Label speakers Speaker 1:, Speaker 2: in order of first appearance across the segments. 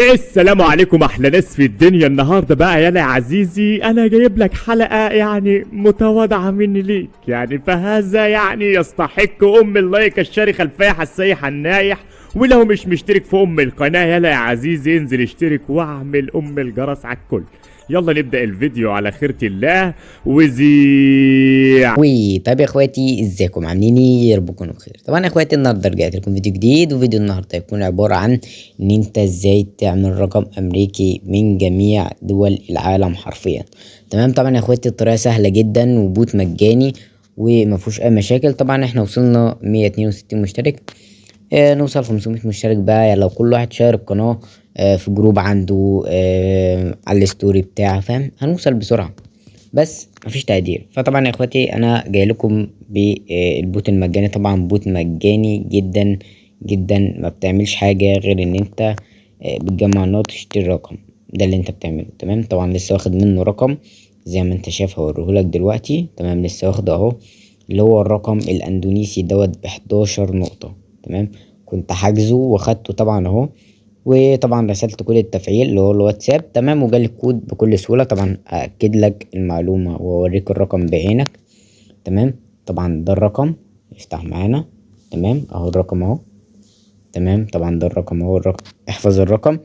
Speaker 1: السلام عليكم احلى ناس في الدنيا. النهارده بقى يا عزيزي انا جايب لك حلقه يعني متواضعه مني ليك، يعني فهذا يعني يستحق اللايك الشاري الفايح السايح النايح. ولو مش مشترك في القناه يا عزيزي انزل اشترك واعمل الجرس على الكل. يلا نبدأ الفيديو على خيرة الله وزيع.
Speaker 2: طيب يا اخواتي، ازيكم؟ عاملين ايه؟ يا رب تكونوا بخير. طبعا يا اخواتي النهارده رجعت لكم فيديو جديد، وفيديو النهارده هيكون عباره عن ان انت ازاي تعمل رقم امريكي من جميع دول العالم حرفيا. تمام. طبعا يا اخواتي الطريقه سهله جدا وبوت مجاني وما فيهوش اي مشاكل. طبعا احنا وصلنا 162 مشترك. نوصل 500 مشترك بقى، يعني لو كل واحد شارك القناه في جروب عنده على الستوري بتاعه، فاهم؟ هنوصل بسرعه بس مفيش تقدير. فطبعا يا اخواتي انا جاي لكم بالبوت المجاني. طبعا بوت مجاني جدا جدا، ما بتعملش حاجه غير ان انت بتجمع نقط تشتري رقم. ده اللي انت بتعمله. تمام. طبعا لسه واخد منه رقم زي ما انت شايف، هوريهولك دلوقتي. تمام. لسه واخده اهو، اللي هو الرقم الاندونيسي دوت ب11 نقطه. تمام. كنت حاجزه واخدته طبعا اهو. وطبعا رسلت كود التفعيل اللي هو الواتساب. تمام. وجالي الكود بكل سهولة. طبعا أأكد لك المعلومة وأوريك الرقم بعينك. تمام. طبعا ده الرقم، افتح معانا. تمام. اهو الرقم اهو. تمام. طبعا ده الرقم اهو، الرقم احفظ الرقم.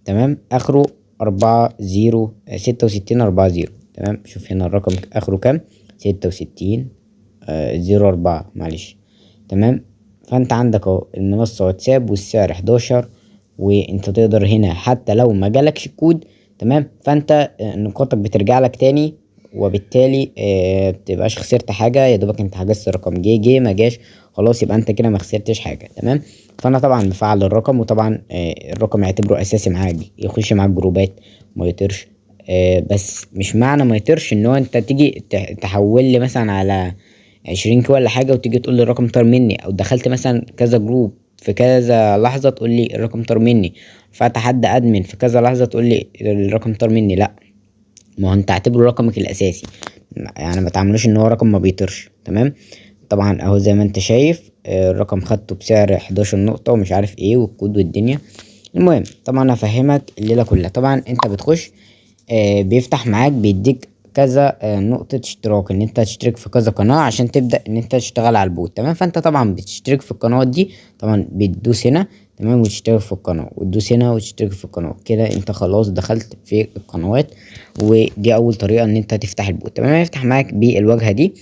Speaker 2: تمام. اخره 40 66 40. تمام. شوف هنا الرقم اخره كام؟ 66 04، معلش. تمام. فانت عندك اهو المنصة واتساب والسعر 11. وانت تقدر هنا حتى لو ما جالكش الكود، تمام، فانت نقاطك بترجع لك تاني. وبالتالي بتبقاش خسرت حاجة. يا دوبك انت حجزت الرقم، جه ما جاش خلاص، يبقى انت كده ما خسرتش حاجة. تمام. فانا طبعا مفعل الرقم، وطبعا الرقم يعتبره اساسي معاك، يخش معاك جروبات ما يطيرش. بس مش معنى ما يطيرش ان هو انت تيجي تحول لي مثلا على 20 ولا حاجة وتيجي تقول لي الرقم طار مني، او دخلت مثلا كذا جروب في كذا لحظة تقول لي الرقم طار مني، فتح حد ادمن في كذا لحظة تقول لي الرقم طار مني. لا، ما هو انت اعتبره رقمك الاساسي، يعني ما تعملوش ان هو رقم ما بيطيرش. تمام. طبعا اهو زي ما انت شايف الرقم خدته بسعر 11 نقطة ومش عارف ايه والكود والدنيا. المهم طبعا هفهمك الليلة كلها. طبعا انت بتخش بيفتح معاك، بيديك كذا نقطة اشتراك، ان انت تشترك في كذا قناة عشان تبدأ ان انت تشتغل على البوت. تمام. فانت طبعا بتشترك في القنوات دي. طبعا بتدوس هنا، تمام، وتشترك في القناة، وتدوس هنا وتشترك في القناة. كده انت خلاص دخلت في القنوات. ودي اول طريقة ان انت تفتح البوت. تمام. يفتح معاك بالواجهة دي.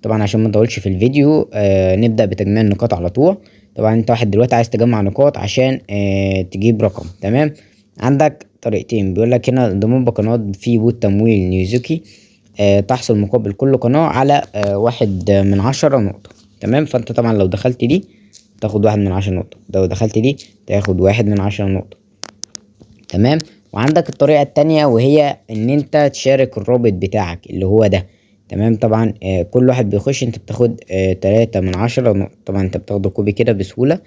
Speaker 2: طبعا عشان ما نطولش في الفيديو نبدأ بتجميع النقاط على طول. طبعا انت واحد دلوقتي عايز تجمع نقاط عشان تجيب رقم. تمام. عندك طريقتين، بيقول لك هنا انضمام بقنوات في بوت تمويل نيوزوكي. تحصل مقابل كل قناة على 1 من 10 نقطة. تمام. فانت طبعا لو دخلت دي تاخد 1 من 10 نقطة، لو دخلت دي تاخد 1 من 10 نقطة. تمام. وعندك الطريقة التانية، وهي ان انت تشارك الرابط بتاعك اللي هو ده. تمام. طبعا كل واحد بيخش انت بتاخد 3 من 10 نقطة. طبعا انت بتاخده كوبي كده بسهولة.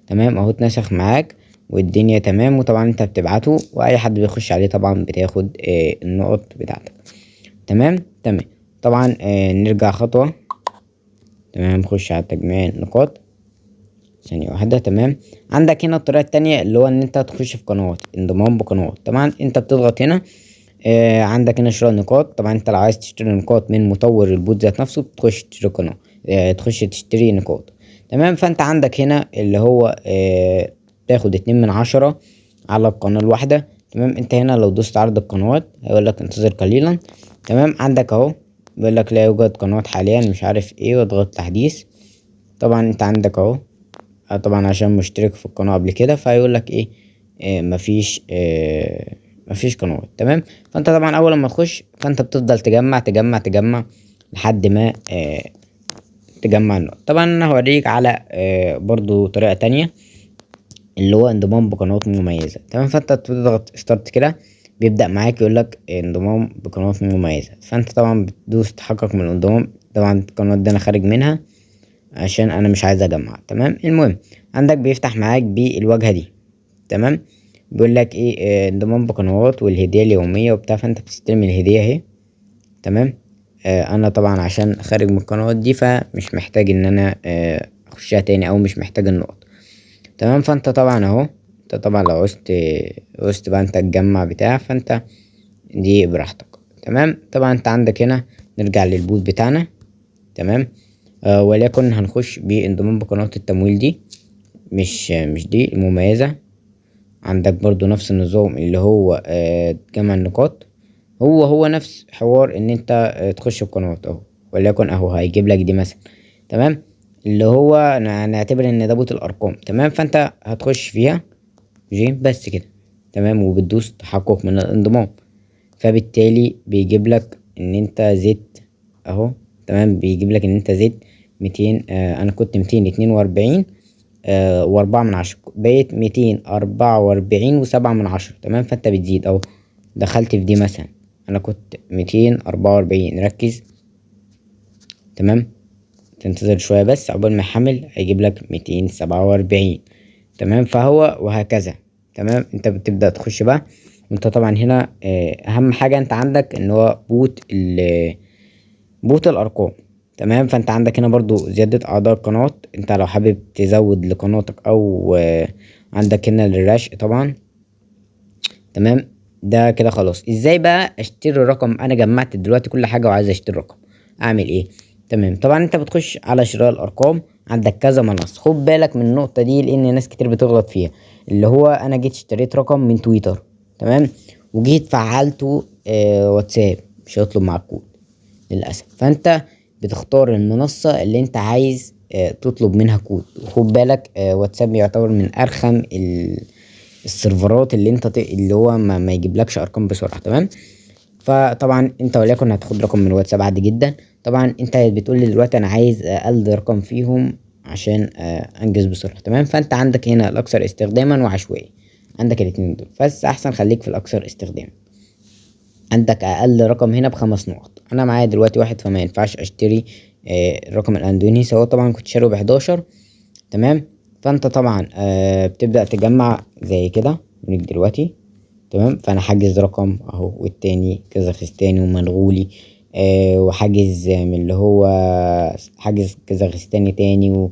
Speaker 2: تمام. اهو اتنسخ معاك والدنيا تمام. وطبعا انت بتبعته واي حد بيخش عليه طبعا بتاخد النقط بتاعتك. تمام. تمام. طبعا نرجع خطوة. تمام. نخش على تجميع النقاط، ثانية واحدة. تمام. عندك هنا الطريقة التانية اللي هو ان انت تخش في قنوات، انضمام بقنوات. طبعا انت بتضغط هنا عندك هنا شراء نقاط. طبعا انت لو عايز تشتري نقاط من مطور البوت ذات نفسه بتخش تشتري قناة، تخش تشتري نقاط. تمام. فانت عندك هنا اللي هو تاخد 2 من 10 على القناة الواحدة. تمام. انت هنا لو دوست عرض القنوات هيقول لك انتظر قليلا. تمام. عندك اهو بيقول لك لا يوجد قنوات حاليا مش عارف ايه، واضغط تحديث. طبعا انت عندك اهو طبعا عشان مشترك في القناة قبل كده فهيقول لك ايه مفيش قنوات. تمام. فانت طبعا اول ما تخش فانت بتفضل تجمع تجمع تجمع لحد ما تجمع النقط. طبعا انا هوريك على برضو طريقة تانية اللي هو انضمام بقنوات مميزة. تمام. فانت بتضغط ستارت كده بيبدأ معاك يقول لك انضمام بقنوات مميزة. فانت طبعا بتدوس تحقق من الانضمام. طبعا القنوات دي انا خارج منها عشان انا مش عايز اجمع. تمام. المهم عندك بيفتح معاك بالواجهة دي. تمام. بيقول لك ايه انضمام بقنوات والهدية اليومية وبتاع، فانت بتستلم الهدية اهي. تمام. انا طبعا عشان خارج من القنوات دي فمش محتاج ان انا اخشها تاني او مش محتاج النقط. تمام. فانت طبعا اهو انت طبعا لو عوزت بقى انت تجمع بتاع، فانت دي براحتك. تمام. طبعا انت عندك هنا نرجع للبوت بتاعنا. تمام. وليكن هنخش بانضمام بقناة التمويل دي، مش دي المميزة. عندك برضو نفس النظام اللي هو جمع النقاط، هو نفس حوار ان انت تخش القناة اهو، وليكن اهو هيجيب لك دي مثلا. تمام. اللي هو نعتبر ان ده بوت الارقام. تمام. فانت هتخش فيها بس كده. تمام. وبتدوس تحقق من الانضمام، فبالتالي بيجيب لك ان انت زدت اهو. تمام. بيجيب لك ان انت زدت 200. انا كنت 242 و4 من 10، بقيت 244 و7 من 10. تمام. فانت بتزيد اهو. دخلت في دي مثلا، انا كنت 244. ركز. تمام. تنتظر شوية بس عقبال ما يحمل، هيجيب لك 247. تمام. فهو وهكذا. تمام. انت بتبدأ تخش بقى، وانت طبعا هنا اهم حاجة انت عندك ان هو بوت الارقام. تمام. فانت عندك هنا برضو زيادة اعضاء القناة، انت لو حابب تزود لقناتك او عندك هنا الرشق طبعا. تمام. ده كده خلاص. ازاي بقى اشتري الرقم؟ انا جمعت دلوقتي كل حاجة وعايز اشتري الرقم، اعمل ايه؟ تمام. طبعا انت بتخش على شراء الارقام، عندك كذا منصة. خد بالك من النقطة دي لان ناس كتير بتغلط فيها. اللي هو انا جيت اشتريت رقم من تويتر، تمام، وجيت فعلته واتساب، مش هيطلب معاك كود للأسف. فانت بتختار المنصة اللي انت عايز تطلب منها كود. وخد بالك واتساب يعتبر من ارخم السيرفرات اللي انت اللي هو ما يجيبلكش ارقام بسرعة. تمام. فطبعا انت وليكن هتاخد رقم من واتساب عادي جدا. طبعا انت بتقول لي دلوقتي انا عايز اقل رقم فيهم عشان انجز بسرعة. تمام. فانت عندك هنا الاكثر استخداما وعشوائي، عندك الاتنين دول، بس احسن خليك في الاكثر استخداما. عندك اقل رقم هنا ب5 نقط. انا معايا دلوقتي 1، فما ينفعش اشتري الرقم الاندونيسي. هو طبعا كنت شاريه ب11. تمام. فانت طبعا بتبدأ تجمع زي كده من دلوقتي. تمام. فانا حاجز رقم اهو، والتاني كازاخستاني ومنغولي، وحاجز من اللي هو حاجز كازاخستاني تاني،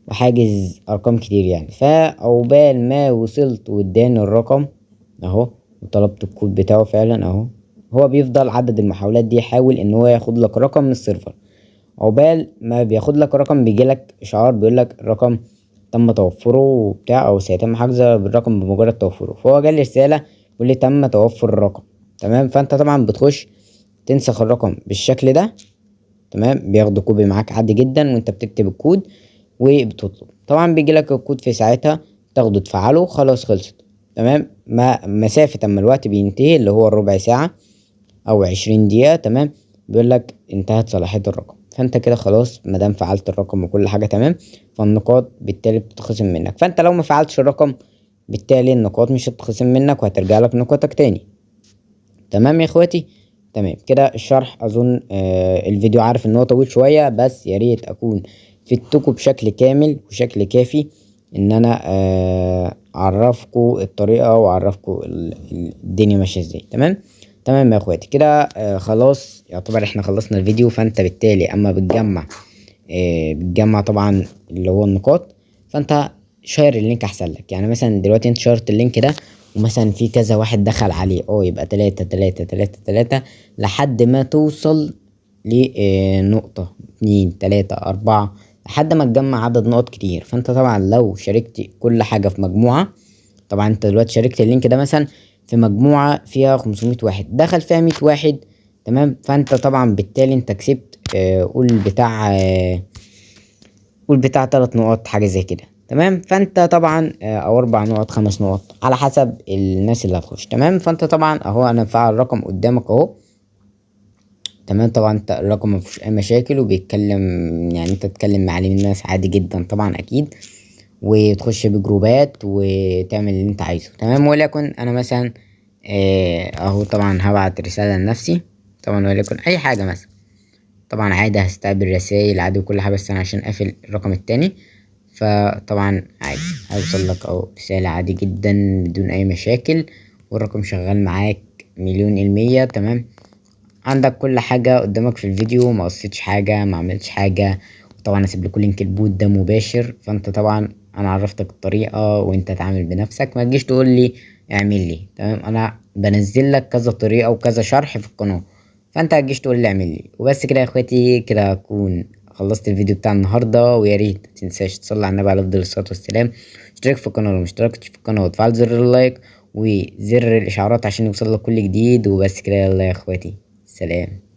Speaker 2: وحاجز ارقام كتير يعني. فعقبال ما وصلت واداني الرقم اهو، وطلبت الكود بتاعه فعلا اهو. هو بيفضل عدد المحاولات دي يحاول ان هو ياخد لك رقم من السيرفر. عقبال ما بياخد لك رقم بيجيلك اشعار بيقول لك الرقم تم توفره وبتاع، او سيتم حجزه بالرقم بمجرد توفره. فهو جالي رسالة بيقول لي تم توفر الرقم. تمام. فانت طبعا بتخش تنسخ الرقم بالشكل ده. تمام. بياخدوا كوبي معاك عادي جدا، وانت بتكتب الكود وبتطلب. طبعا بيجيلك الكود في ساعتها، تاخده تفعله، خلاص خلصت. تمام. ما مسافة اما الوقت بينتهي اللي هو الربع ساعة او 20 دقيقة. تمام. بيقول لك انتهت صلاحية الرقم. فانت كده خلاص مادام فعلت الرقم وكل حاجة تمام، فالنقاط بالتالي بتتخصم منك. فانت لو ما فعلتش الرقم بالتالي النقاط مش هتتخصم منك، وهترجع لك نقاطك تاني. تمام يا اخواتي. تمام كده الشرح. اظن الفيديو عارف ان هو طويل شوية، بس يا ريت اكون فدتكم بشكل كامل وشكل كافي ان انا اعرفكم الطريقة واعرفكم الدنيا ماشية ازاي. تمام. تمام يا اخواتي كده خلاص يعتبر احنا خلصنا الفيديو. فانت بالتالي اما بتجمع طبعا اللي هو النقاط، فانت شير اللينك احسن لك. يعني مثلا دلوقتي انت شيرت اللينك ده، ومثلا في كذا واحد دخل عليه، يبقى 3 لحد ما توصل لنقطة 2 3 4 لحد ما تجمع عدد نقط كتير. فانت طبعا لو شاركت كل حاجة في مجموعة، طبعا انت دلوقتي شاركت اللينك ده مثلا في مجموعة فيها 500 واحد، دخل فيها 100 واحد. تمام. فانت طبعا بالتالي انت كسبت قول بتاع 3 نقط حاجة زي كده. تمام. فانت طبعا او 4 نقط 5 نقط على حسب الناس اللي هتخش. تمام. فانت طبعا اهو انا مفعل الرقم قدامك اهو. تمام. طبعا انت الرقم مفيهوش اي مشاكل، وبيتكلم يعني انت تتكلم مع الناس عادي جدا طبعا اكيد، وتخش بجروبات وتعمل اللي انت عايزه. تمام. وليكن انا مثلا اهو طبعا هبعت رسالة لنفسي طبعا، وليكن اي حاجة مثلا. طبعا عادي هستقبل رسائل عادي وكل حاجة، بس انا عشان اقفل الرقم التاني فطبعا عادي هيوصل لك او رسالة عادي جدا بدون اي مشاكل، والرقم شغال معاك 1,000,000%. تمام. عندك كل حاجة قدامك في الفيديو، ما قصيتش حاجة، ما عملتش حاجة. وطبعا هسيب لكم لينك البوت ده مباشر، فانت طبعا انا عرفتك الطريقة وانت اتعامل بنفسك، ما تجيش تقول لي اعمل لي. تمام، انا بنزل لك كذا طريقة وكذا شرح في القناة، فانت هتجيش تقول لي اعمل لي وبس. كده يا اخواتي، كده اكون خلصت الفيديو بتاع النهارده. ويا ريت متنساش تصلي على النبي عليه افضل الصلاه والسلام، اشترك في القناه لو مشتركتش في القناه، وتفعل زر اللايك وزر الاشعارات عشان يوصل لك كل جديد. وبس كده، يلا يا اخواتي، سلام.